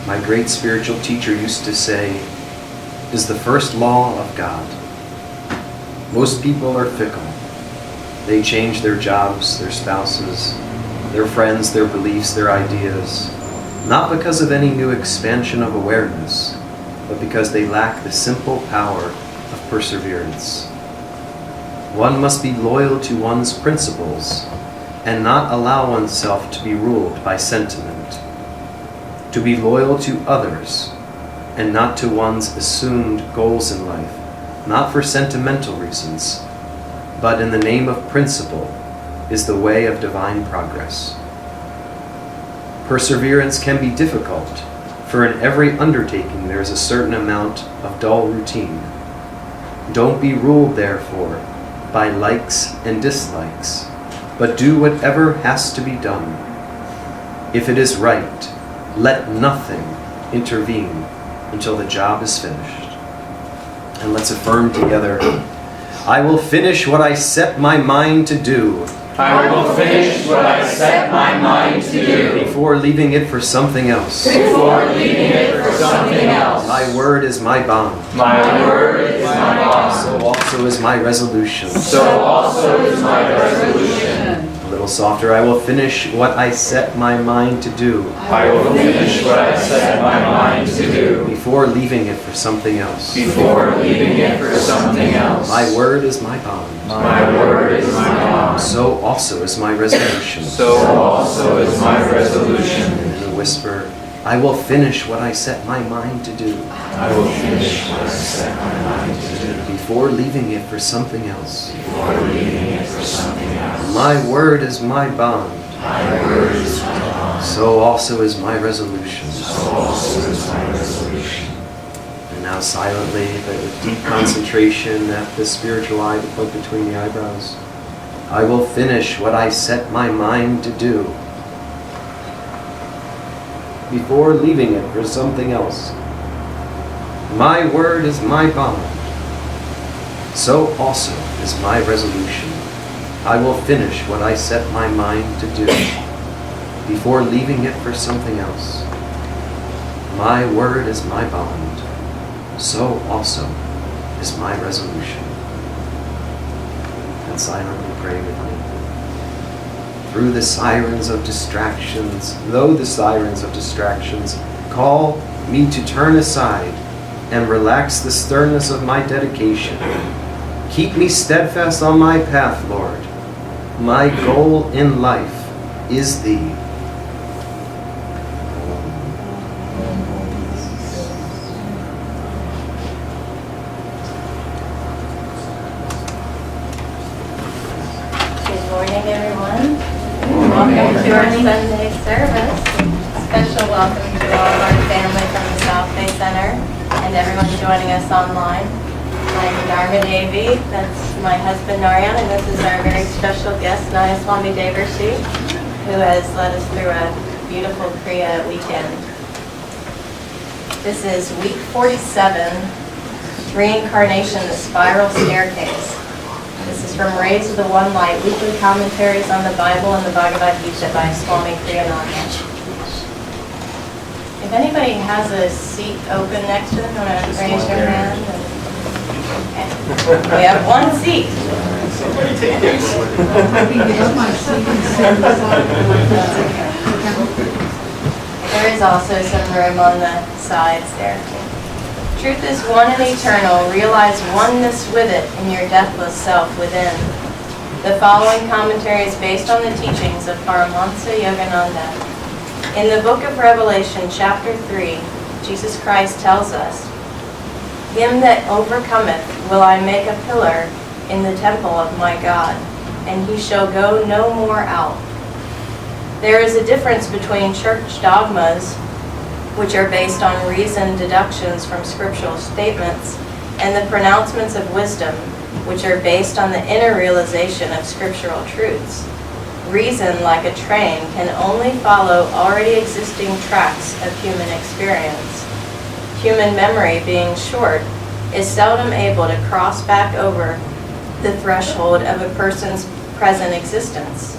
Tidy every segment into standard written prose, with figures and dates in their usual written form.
My great spiritual teacher used to say, is the first law of God. Most people are fickle. They change their jobs, their spouses, their friends, their beliefs, their ideas, not because of any new expansion of awareness, but because they lack the simple power of perseverance. One must be loyal to one's principles and not allow oneself to be ruled by sentiment. To be loyal to others and not to one's assumed goals in life, not for sentimental reasons, but in the name of principle, is the way of divine progress. Perseverance can be difficult, for in every undertaking there is a certain amount of dull routine. Don't be ruled, therefore, by likes and dislikes, but do whatever has to be done. If it is right, let nothing intervene until the job is finished. And let's affirm together, I will finish what I set my mind to do. I will finish what I set my mind to do. Before leaving it for something else. Before leaving it for something else. My word is my bond. My word is my bond. So also is my resolution. So also is my resolution. A little softer. I will finish what I set my mind to do. I will finish what I set my mind to do. Before leaving it for something else. Before leaving it for something else. My word is my bond. My word is my bond. So also is my resolution. So also is my resolution. And in a whisper, I will finish what I set my mind to do. I will finish what I set my mind to do. Before leaving it for something else. Before leaving it for something else. My word is my bond. My word is my bond. So also is my resolution. So also is my resolution. And now silently, but with deep concentration at the spiritual eye to put between the eyebrows, I will finish what I set my mind to do. Before leaving it for something else. My word is my bond. So also is my resolution. I will finish what I set my mind to do. Before leaving it for something else. My word is my bond. So also is my resolution. And silently pray with me. Through the sirens of distractions, though the sirens of distractions call me to turn aside and relax the sternness of my dedication, keep me steadfast on my path, Lord. My goal in life is Thee. Good morning, everyone. Welcome to our Sunday service. Special welcome to all of our family from the South Bay Center and everyone joining us online. I'm Dharma Devi, that's my husband Narayan, and this is our very special guest, Nayaswami Devarshi, who has led us through a beautiful Kriya weekend. This is week 47, Reincarnation, the Spiral Staircase. This is from Rays of the One Light, weekly commentaries on the Bible and the Bhagavad Gita by Swami Kriyananda. If anybody has a seat open next to them, you want to raise your hand? Okay. We have one seat. Somebody take it. There is also some room on the sides there. Truth is one and eternal. Realize oneness with it in your deathless self within. The following commentary is based on the teachings of Paramahansa Yogananda. In the book of Revelation, chapter 3, Jesus Christ tells us, Him that overcometh will I make a pillar in the temple of my God, and he shall go no more out. There is a difference between church dogmas, which are based on reasoned deductions from scriptural statements, and the pronouncements of wisdom, which are based on the inner realization of scriptural truths. Reason, like a train, can only follow already existing tracks of human experience. Human memory, being short, is seldom able to cross back over the threshold of a person's present existence.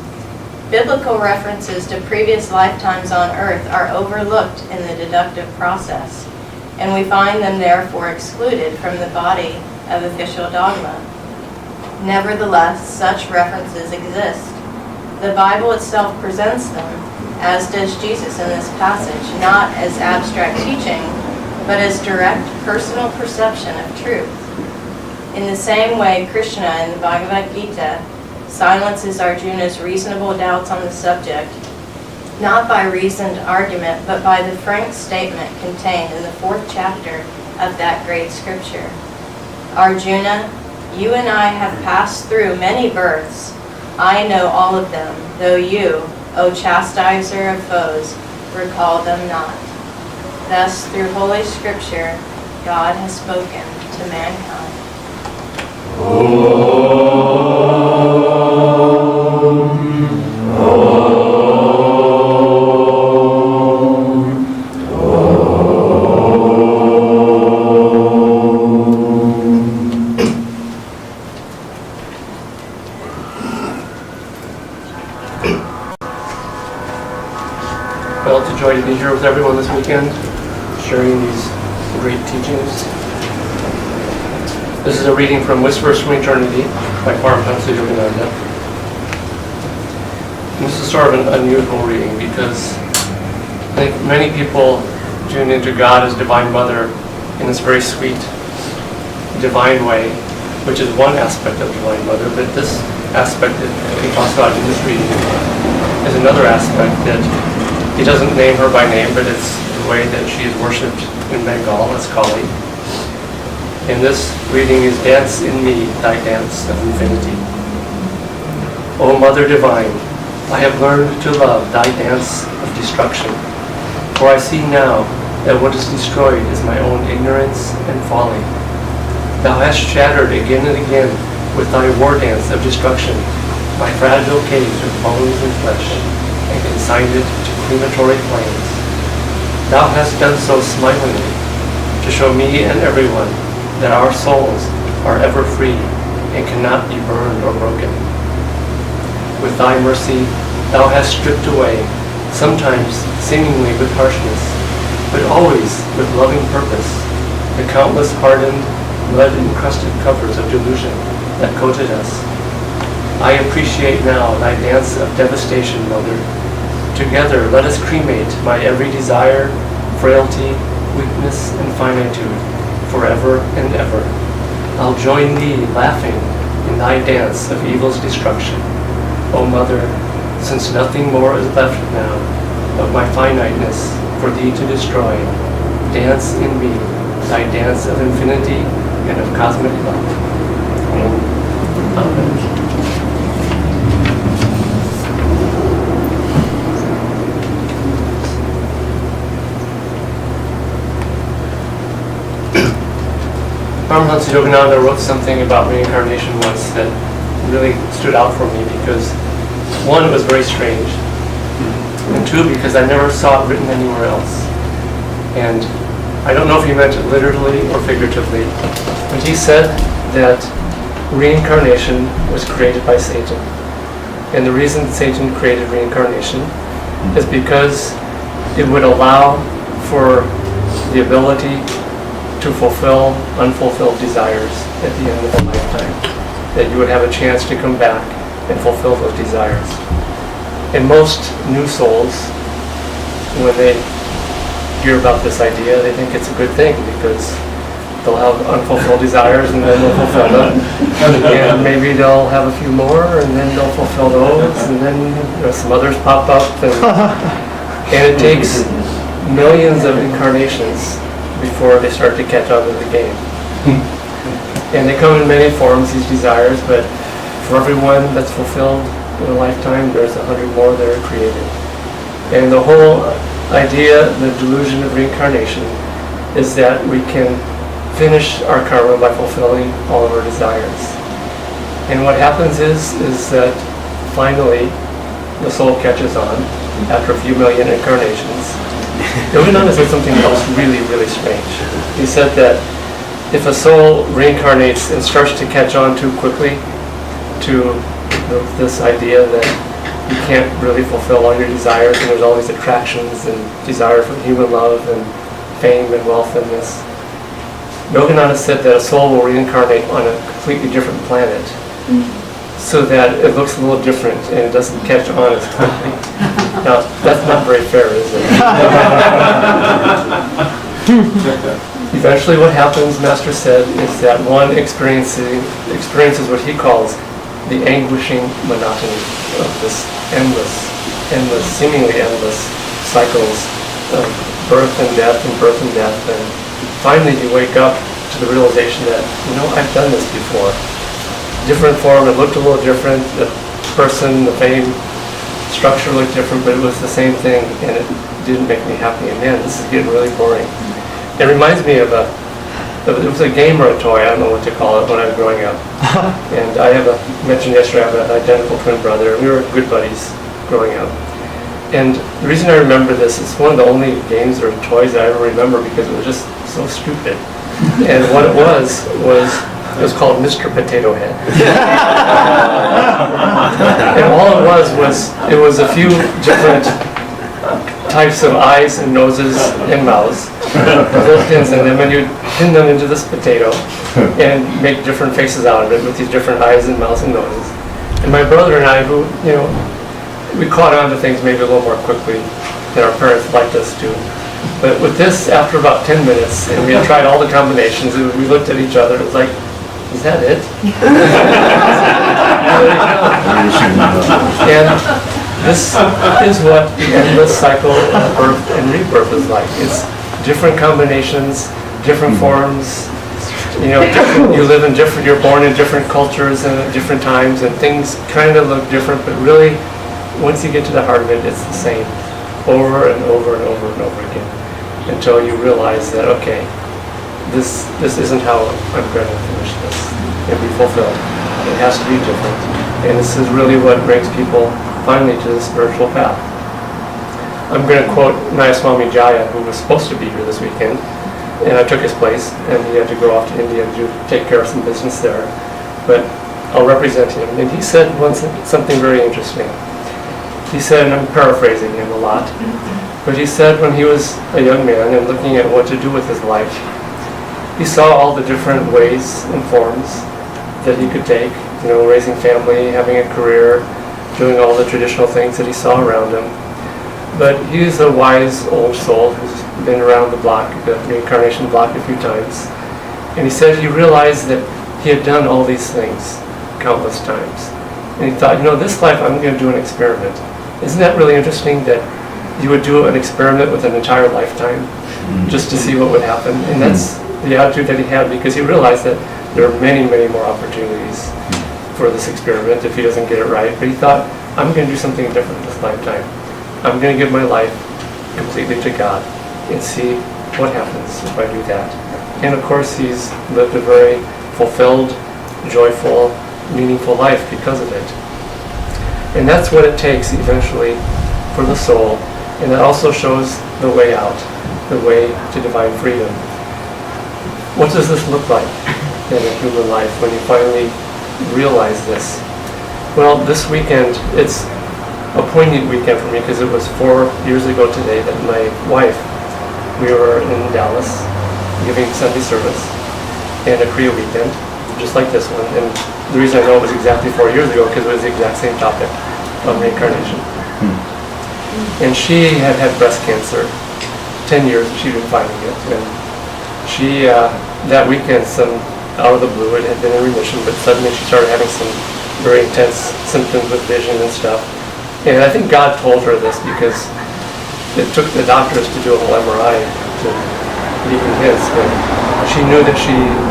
Biblical references to previous lifetimes on earth are overlooked in the deductive process, and we find them therefore excluded from the body of official dogma. Nevertheless, such references exist. The Bible itself presents them, as does Jesus in this passage, not as abstract teaching, but as direct personal perception of truth. In the same way, Krishna in the Bhagavad Gita silences Arjuna's reasonable doubts on the subject, not by reasoned argument, but by the frank statement contained in the 4th chapter of that great scripture. Arjuna, you and I have passed through many births. I know all of them, though you, O chastiser of foes, recall them not. Thus, through Holy Scripture, God has spoken to mankind. Well, it's a joy to be here with everyone this weekend, sharing these great teachings. This is a reading from Whispers from Eternity by Paramahansa Yogananda. And this is sort of an unusual reading because I think many people tune into God as Divine Mother in this very sweet, divine way, which is one aspect of Divine Mother, but this aspect that he talks about in this reading is another aspect that he doesn't name her by name, but it's the way that she is worshipped in Bengal as Kali. And this reading is Dance in Me, Thy Dance of Infinity. O Mother Divine, I have learned to love Thy dance of destruction, for I see now that what is destroyed is my own ignorance and folly. Thou hast shattered again and again with Thy war dance of destruction my fragile cage of bones and flesh, and consigned it to crematory flames. Thou hast done so smilingly, to show me and everyone that our souls are ever free and cannot be burned or broken. With Thy mercy, Thou hast stripped away, sometimes seemingly with harshness, but always with loving purpose, the countless hardened, blood-encrusted covers of delusion that coated us. I appreciate now Thy dance of devastation, Mother. Together let us cremate my every desire, frailty, weakness, and finitude, forever and ever. I'll join Thee laughing in Thy dance of evil's destruction. O Mother, since nothing more is left now of my finiteness for Thee to destroy, dance in me Thy dance of infinity and of cosmic love. Amen. Paramahansa Yogananda wrote something about reincarnation once that really stood out for me because, one, it was very strange, and two, because I never saw it written anywhere else. And I don't know if he meant it literally or figuratively, but he said that reincarnation was created by Satan. And the reason Satan created reincarnation is because it would allow for the ability to fulfill unfulfilled desires at the end of a lifetime. That you would have a chance to come back and fulfill those desires. And most new souls, when they hear about this idea, they think it's a good thing because they'll have unfulfilled desires and then they'll fulfill them. And maybe they'll have a few more and then they'll fulfill those and then some others pop up. And it takes millions of incarnations before they start to catch on to the game. And they come in many forms, these desires, but for everyone that's fulfilled in a lifetime, there's 100 more that are created. And the whole idea, the delusion of reincarnation, is that we can finish our karma by fulfilling all of our desires. And what happens is that finally the soul catches on after a few million incarnations. Yogananda said something else really, really strange. He said that if a soul reincarnates and starts to catch on too quickly to this idea that you can't really fulfill all your desires, and there's all these attractions and desire for human love and fame and wealth and this. Yogananda said that a soul will reincarnate on a completely different planet so that it looks a little different and it doesn't catch on as quickly. Now, that's not very fair, is it? Eventually what happens, Master said, is that one experiences what he calls the anguishing monotony of this endless, seemingly endless cycles of birth and death and birth and death. And finally you wake up to the realization that, I've done this before. Different form, it looked a little different, the person, the fame, structure looked different, but it was the same thing, and it didn't make me happy. And man, this is getting really boring. It reminds me of it was a game or a toy, I don't know what to call it, when I was growing up. And I mentioned yesterday, I have an identical twin brother, and we were good buddies growing up. And the reason I remember this, it's one of the only games or toys I ever remember because it was just so stupid. And what it was called Mr. Potato Head. And all it was a few different types of eyes and noses and mouths, little pins in them, and you pin them into this potato and make different faces out of it with these different eyes and mouths and noses. And my brother and I, who, we caught on to things maybe a little more quickly than our parents liked us to. But with this, after about 10 minutes, and we had tried all the combinations, and we looked at each other, it was like, is that it? And this is what the endless cycle of birth and rebirth is like. It's different combinations, different forms. You're born in different cultures and at different times, and things kind of look different, but really, once you get to the heart of it, it's the same, over and over and over and over again, until you realize that, okay, this isn't how I'm going to finish this and be fulfilled. It has to be different. And this is really what brings people finally to the spiritual path. I'm going to quote Nayaswami Jaya, who was supposed to be here this weekend, and I took his place, and he had to go off to India to take care of some business there. But I'll represent him. And he said something very interesting. He said, and I'm paraphrasing him a lot, but he said when he was a young man and looking at what to do with his life, he saw all the different ways and forms that he could take, raising family, having a career, doing all the traditional things that he saw around him. But he's a wise old soul who's been around the block, the Reincarnation block, a few times. And he said he realized that he had done all these things countless times. And he thought, this life I'm going to do an experiment. Isn't that really interesting that you would do an experiment with an entire lifetime just to see what would happen? And that's the attitude that he had, because he realized that there are many, many more opportunities for this experiment if he doesn't get it right. But he thought, I'm going to do something different this lifetime. I'm going to give my life completely to God and see what happens if I do that. And of course, he's lived a very fulfilled, joyful, meaningful life because of it. And that's what it takes eventually for the soul. And that also shows the way out, the way to divine freedom. What does this look like in a human life when you finally realize this? Well, this weekend, it's a poignant weekend for me because it was 4 years ago today that my wife, we were in Dallas giving Sunday service and a Kriya weekend, just like this one. And the reason I know it was exactly 4 years ago because it was the exact same topic of reincarnation. And she had had breast cancer 10 years, she'd been fighting it. And she, that weekend, out of the blue, it had been in remission, but suddenly she started having some very intense symptoms with vision and stuff. And I think God told her this because it took the doctors to do a whole MRI to be convinced. But she knew that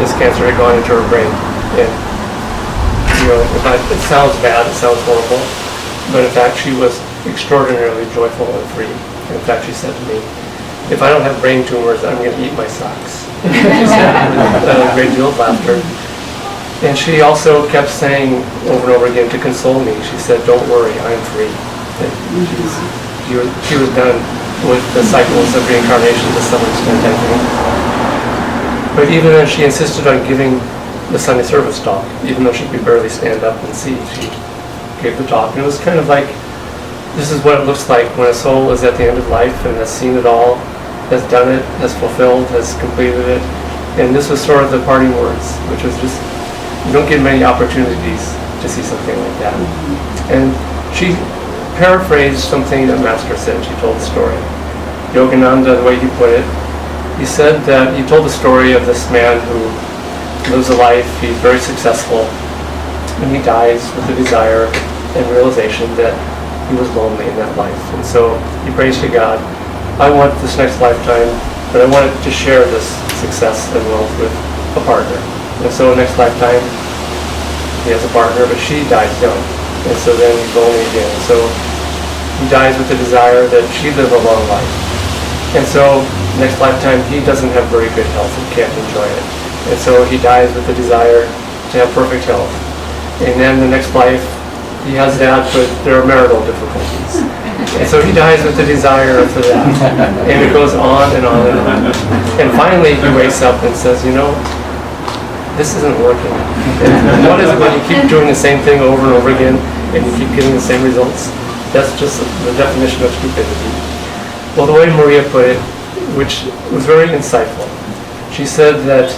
this cancer had gone into her brain. And, it sounds bad, it sounds horrible, but in fact she was extraordinarily joyful and free. And in fact, she said to me, if I don't have brain tumors, I'm going to eat my socks. She said a great deal of laughter. And she also kept saying over and over again to console me, she said, don't worry, I'm free. And she was done with the cycles of reincarnation to some extent, I think. But even as she insisted on giving the Sunday service talk, even though she could barely stand up and see, she gave the talk. And it was kind of like this is what it looks like when a soul is at the end of life and has seen it all, has done it, has fulfilled, has completed it. And this was sort of the parting words, which was just, you don't get many opportunities to see something like that. And she paraphrased something that Master said. She told the story. Yogananda, the way he put it, he said that he told the story of this man who lives a life, he's very successful, and he dies with the desire and realization that he was lonely in that life. And so he prays to God, I want this next lifetime, but I want to share this success and wealth with a partner. And so next lifetime, he has a partner, but she dies young. And so then he's lonely again. So he dies with the desire that she live a long life. And so next lifetime, he doesn't have very good health and can't enjoy it. And so he dies with the desire to have perfect health. And then the next life, he has that, but there are marital difficulties. And so he dies with the desire for that. And it goes on and on and on. And finally, he wakes up and says, you know, this isn't working. And what is it when you keep doing the same thing over and over again and you keep getting the same results? That's just the definition of stupidity. Well, the way Maria put it, which was very insightful, she said that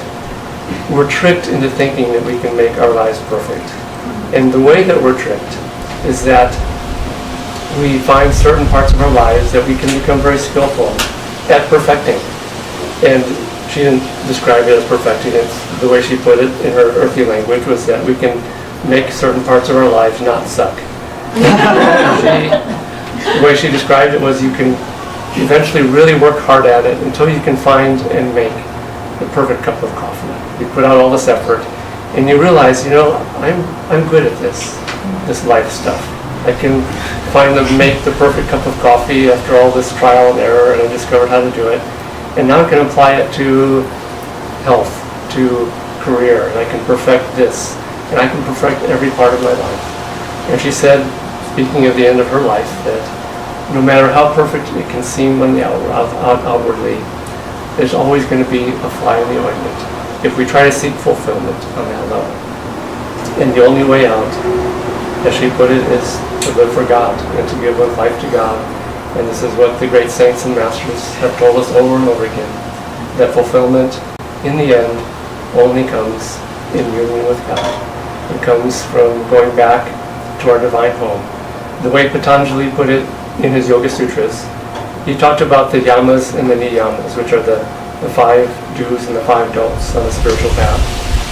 we're tricked into thinking that we can make our lives perfect. And the way that we're tricked is that we find certain parts of our lives that we can become very skillful at perfecting. And she didn't describe it as perfecting. It's the way she put it in her earthly language was that we can make certain parts of our lives not suck. The way she described it was you can eventually really work hard at it until you can find and make the perfect cup of coffee. You put out all this effort and you realize, you know, I'm good at this life stuff. I can make the perfect cup of coffee after all this trial and error, and I discovered how to do it. And now I can apply it to health, to career, and I can perfect this, and I can perfect every part of my life. And she said, speaking of the end of her life, that no matter how perfect it can seem on the outwardly, there's always going to be a fly in the ointment if we try to seek fulfillment on that level. And the only way out, as she put it, is to live for God and to give one's life to God. And this is what the great saints and masters have told us over and over again, that fulfillment in the end only comes in union with God. It comes from going back to our divine home. The way Patanjali put it in his Yoga Sutras, he talked about the yamas and the niyamas, which are the 5 do's and the 5 don'ts on the spiritual path,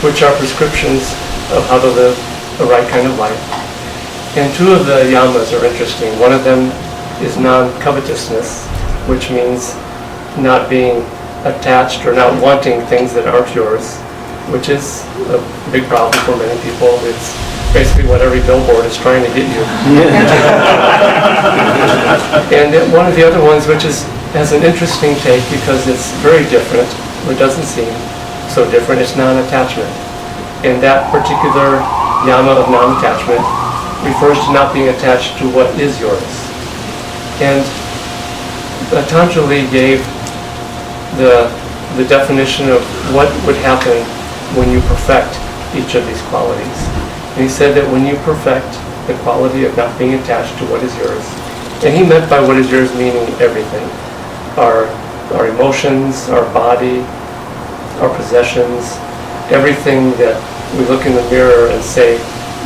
which are prescriptions of how to live the right kind of life. And 2 of the yamas are interesting. One of them is non-covetousness, which means not being attached or not wanting things that aren't yours, which is a big problem for many people. It's basically what every billboard is trying to get you. And one of the other ones, which has an interesting take because it's very different, or it doesn't seem so different, it's non-attachment. And that particular yama of non-attachment refers to not being attached to what is yours. And Patanjali gave the definition of what would happen when you perfect each of these qualities. And he said that when you perfect the quality of not being attached to what is yours, and he meant by what is yours meaning everything, our emotions, our body, our possessions, everything that we look in the mirror and say,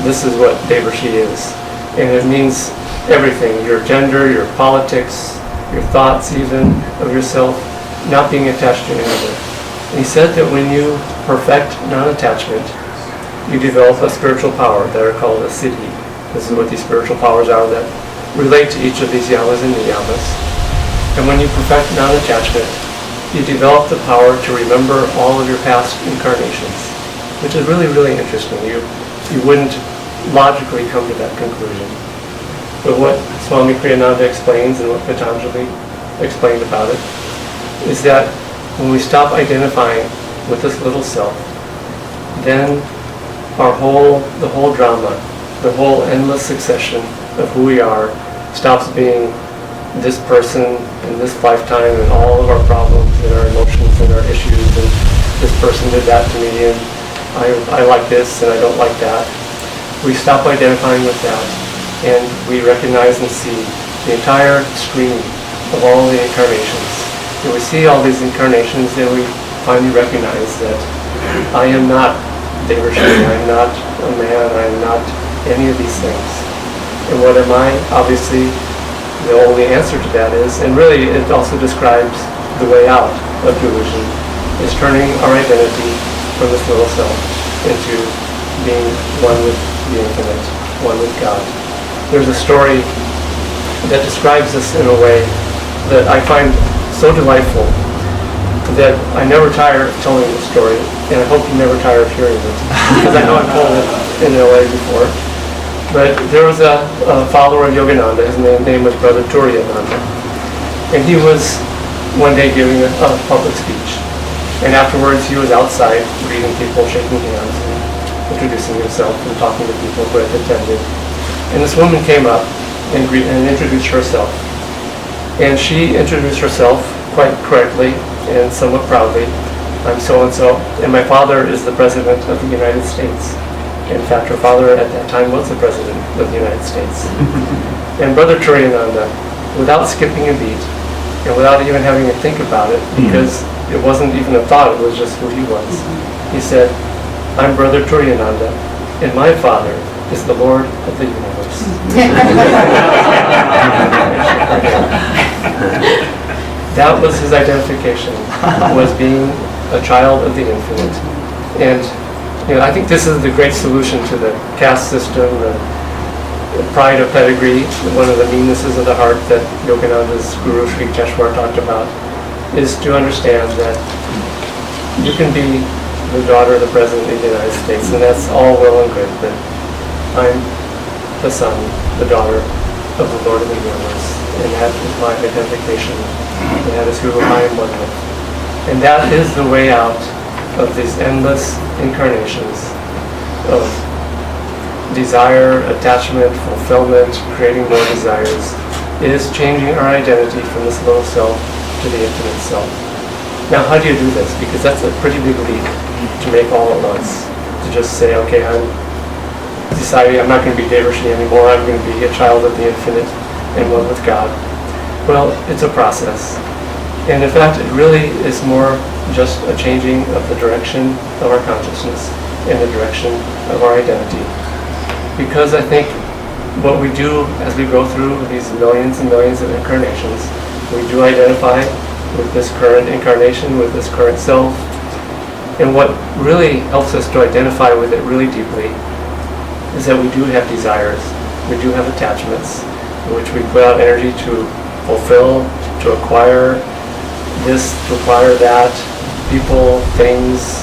this is what Devarshi is. And it means everything, your gender, your politics, your thoughts even of yourself, not being attached to any of it. And he said that when you perfect non-attachment, you develop a spiritual power that are called a siddhi. This is what these spiritual powers are that relate to each of these yamas and niyamas. And when you perfect non-attachment, you develop the power to remember all of your past incarnations, which is really, really interesting. You wouldn't logically come to that conclusion. But what Swami Kriyananda explains and what Patanjali explained about it is that when we stop identifying with this little self, then the whole drama, the whole endless succession of who we are stops being this person in this lifetime and all of our problems and our emotions and our issues and this person did that to me and I like this and I don't like that. We stop identifying with that and we recognize and see the entire screen of all the incarnations. And we see all these incarnations, and we finally recognize that I am not Devarshi, I'm not a man, I'm not any of these things. And what am I? Obviously, the only answer to that is, and really it also describes the way out of delusion, is turning our identity from this little self into being one with the infinite, one with God. There's a story that describes this in a way that I find so delightful that I never tire of telling the story, and I hope you never tire of hearing it, because I know I've told it in LA before. But there was a follower of Yogananda, his name was Brother Ananda, and he was one day giving a public speech. And afterwards he was outside greeting people, shaking hands, and introducing himself and talking to people who had attended. And this woman came up and introduced herself. And she introduced herself quite correctly and somewhat proudly. I'm so-and-so, and my father is the President of the United States. In fact, her father at that time was the President of the United States. And Brother Kriyananda, without skipping a beat, and without even having to think about it, because it wasn't even a thought, it was just who he was, he said, I'm Brother Kriyananda, and my father is the Lord of the universe. That was his identification, was being a child of the infinite. And I think this is the great solution to the caste system, the pride of pedigree, one of the meannesses of the heart that Yogananda's Guru Sri Teshwar talked about, is to understand that you can be the daughter of the President of the United States, and that's all well and good, but I'm the son, the daughter of the Lord of the universe, and that is my identification, and that is who I am one with. And that is the way out of these endless incarnations of desire, attachment, fulfillment, creating more desires, is changing our identity from this little self to the infinite self. Now, how do you do this? Because that's a pretty big leap to make all at once. To just say, okay, I'm deciding I'm not going to be Devarshi anymore, I'm going to be a child of the infinite and one with God. Well, it's a process. And in fact, it really is more just a changing of the direction of our consciousness and the direction of our identity. Because I think what we do as we go through these millions and millions of incarnations, we do identify with this current incarnation, with this current self. And what really helps us to identify with it really deeply is that we do have desires, we do have attachments, in which we put out energy to fulfill, to acquire this, to acquire that, people, things,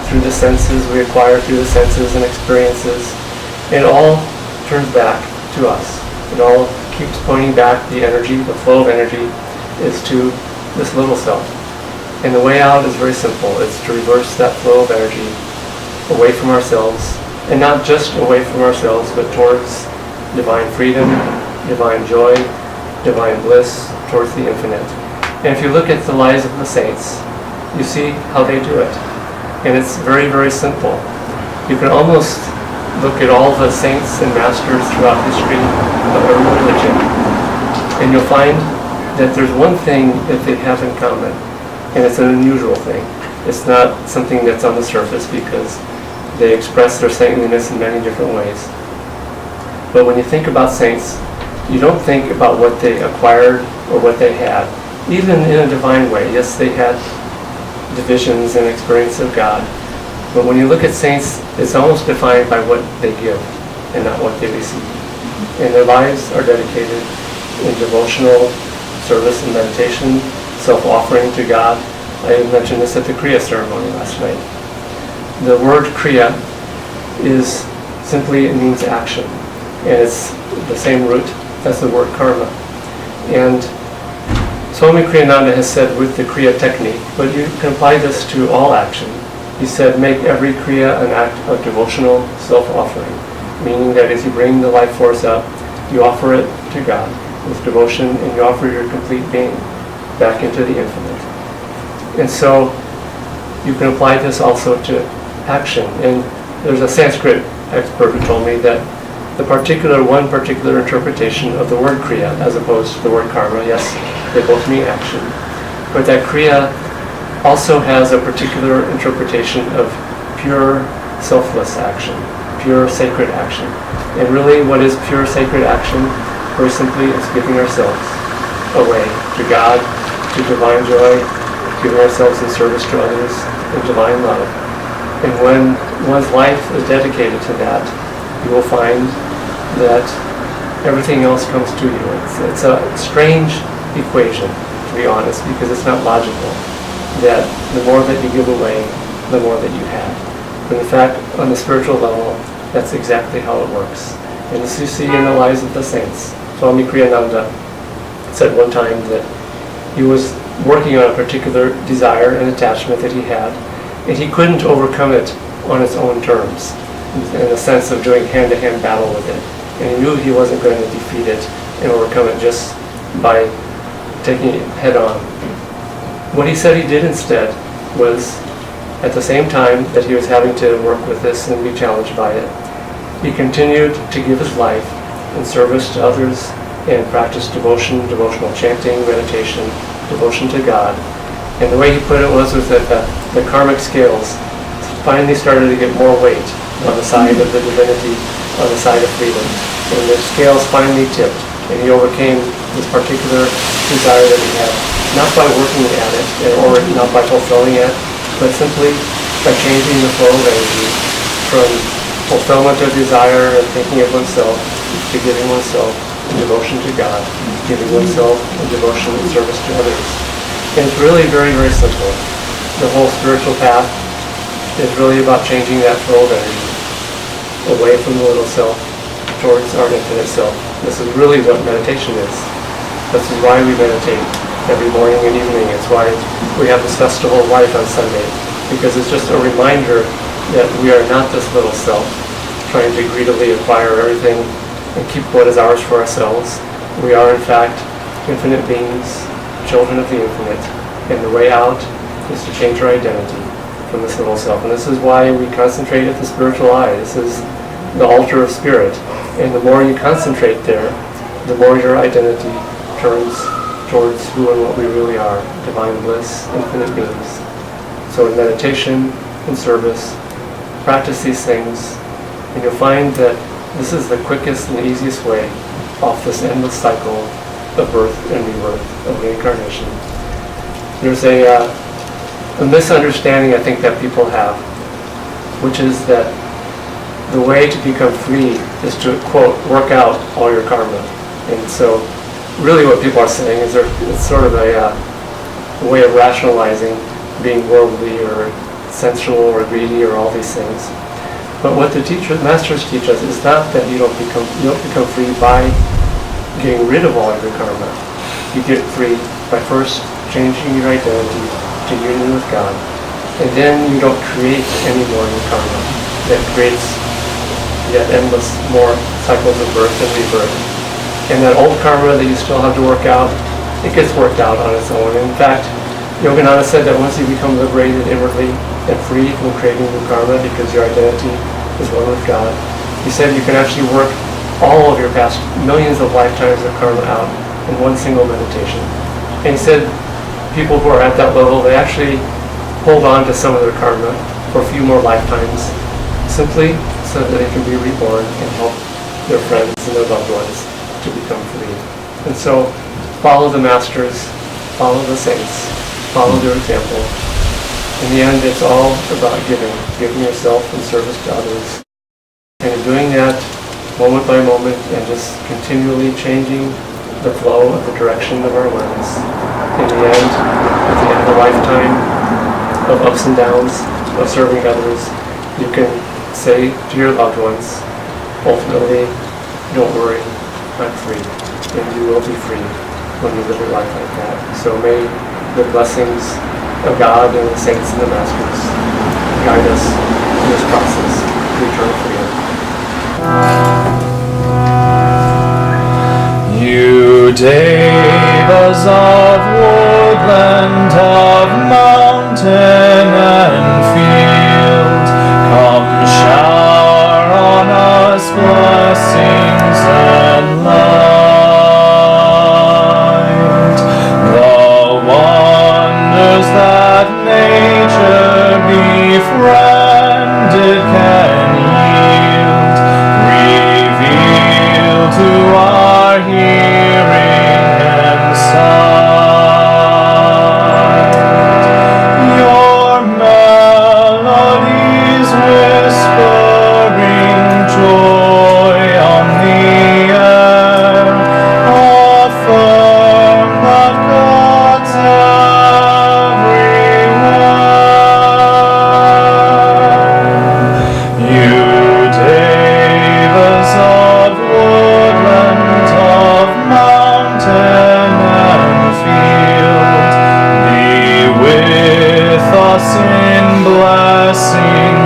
through the senses, we acquire through the senses and experiences. It all turns back to us. It all keeps pointing back, the energy, the flow of energy is to this little self. And the way out is very simple. It's to reverse that flow of energy away from ourselves, and not just away from ourselves, but towards divine freedom, divine joy, divine bliss, towards the infinite. And if you look at the lives of the saints, you see how they do it. And it's very, very simple. You can almost look at all the saints and masters throughout history of every religion, and you'll find that there's one thing that they have in common, and it's an unusual thing. It's not something that's on the surface, because they express their saintliness in many different ways. But when you think about saints, you don't think about what they acquired or what they had, even in a divine way. Yes, they had divisions and experience of God, but when you look at saints, it's almost defined by what they give and not what they receive. And their lives are dedicated in devotional service and meditation, self-offering to God. I mentioned this at the Kriya ceremony last night. The word Kriya is simply, it means action, and it's the same root as the word karma. And Swami Kriyananda has said with the Kriya technique, but you can apply this to all action. He said, make every Kriya an act of devotional self-offering, meaning that as you bring the life force up, you offer it to God with devotion, and you offer your complete being back into the infinite. And so you can apply this also to action. And there's a Sanskrit expert who told me that one particular interpretation of the word Kriya as opposed to the word karma. Yes, they both mean action. But that Kriya also has a particular interpretation of pure selfless action, pure sacred action. And really, what is pure sacred action? Very simply, it's giving ourselves away to God, to divine joy, giving ourselves in service to others in divine love. And when one's life is dedicated to that, you will find that everything else comes to you. It's a strange equation, to be honest, because it's not logical, that the more that you give away, the more that you have. But in fact, on the spiritual level, that's exactly how it works. And this you see in the lives of the saints. Swami Kriyananda said one time that he was working on a particular desire and attachment that he had, and he couldn't overcome it on his own terms, in the sense of doing hand-to-hand battle with it. And he knew he wasn't going to defeat it and overcome it just by taking it head on. What he said he did instead was, at the same time that he was having to work with this and be challenged by it, he continued to give his life in service to others and practice devotion, devotional chanting, meditation, devotion to God. And the way he put it was that the karmic scales finally started to get more weight on the side of the divinity, on the side of freedom. And the scales finally tipped, and he overcame this particular desire that he had, not by working at it, or not by fulfilling it, but simply by changing the flow of energy from fulfillment of desire and thinking of oneself to giving oneself in devotion to God, giving oneself in devotion and service to others. And it's really very, very simple. The whole spiritual path is really about changing that flow of energy away from the little self towards our infinite self. This is really what meditation is. This is why we meditate every morning and evening. It's why we have this festival of life on Sunday, because it's just a reminder that we are not this little self trying to greedily acquire everything and keep what is ours for ourselves. We are, in fact, infinite beings, children of the infinite, and the way out is to change our identity from this little self. And this is why we concentrate at the spiritual eye. This is the altar of spirit. And the more you concentrate there, the more your identity turns towards who and what we really are, divine bliss, infinite beings. So in meditation, in service, practice these things, and you'll find that this is the quickest and easiest way off this endless cycle of birth and rebirth, of reincarnation. There's a misunderstanding, I think, that people have, which is that the way to become free is to, quote, work out all your karma. And so really what people are saying is it's sort of a way of rationalizing being worldly or sensual or greedy or all these things. But what the masters teach us is not that you don't become free by getting rid of all your karma. You get free by first changing your identity to union with God, and then you don't create any more new karma that creates yet endless more cycles of birth and rebirth. And that old karma that you still have to work out, it gets worked out on its own. In fact, Yogananda said that once you become liberated inwardly and free from creating new karma because your identity is one with God, he said you can actually work all of your past millions of lifetimes of karma out in one single meditation. And he said people who are at that level, they actually hold on to some of their karma for a few more lifetimes, simply so that they can be reborn and help their friends and their loved ones to become free. And so follow the masters, follow the saints, follow their example. In the end, it's all about giving yourself in service to others. And in doing that, moment by moment, and just continually changing the flow of the direction of our awareness. In the end, at the end of a lifetime of ups and downs, of serving others, you can say to your loved ones, ultimately, don't worry, I'm free, and you will be free when you live your life like that. So may the blessings of God and the saints and the masters guide us in this process to eternal freedom. You devas of woodland, of mountain and field, come shower on us blessings. sing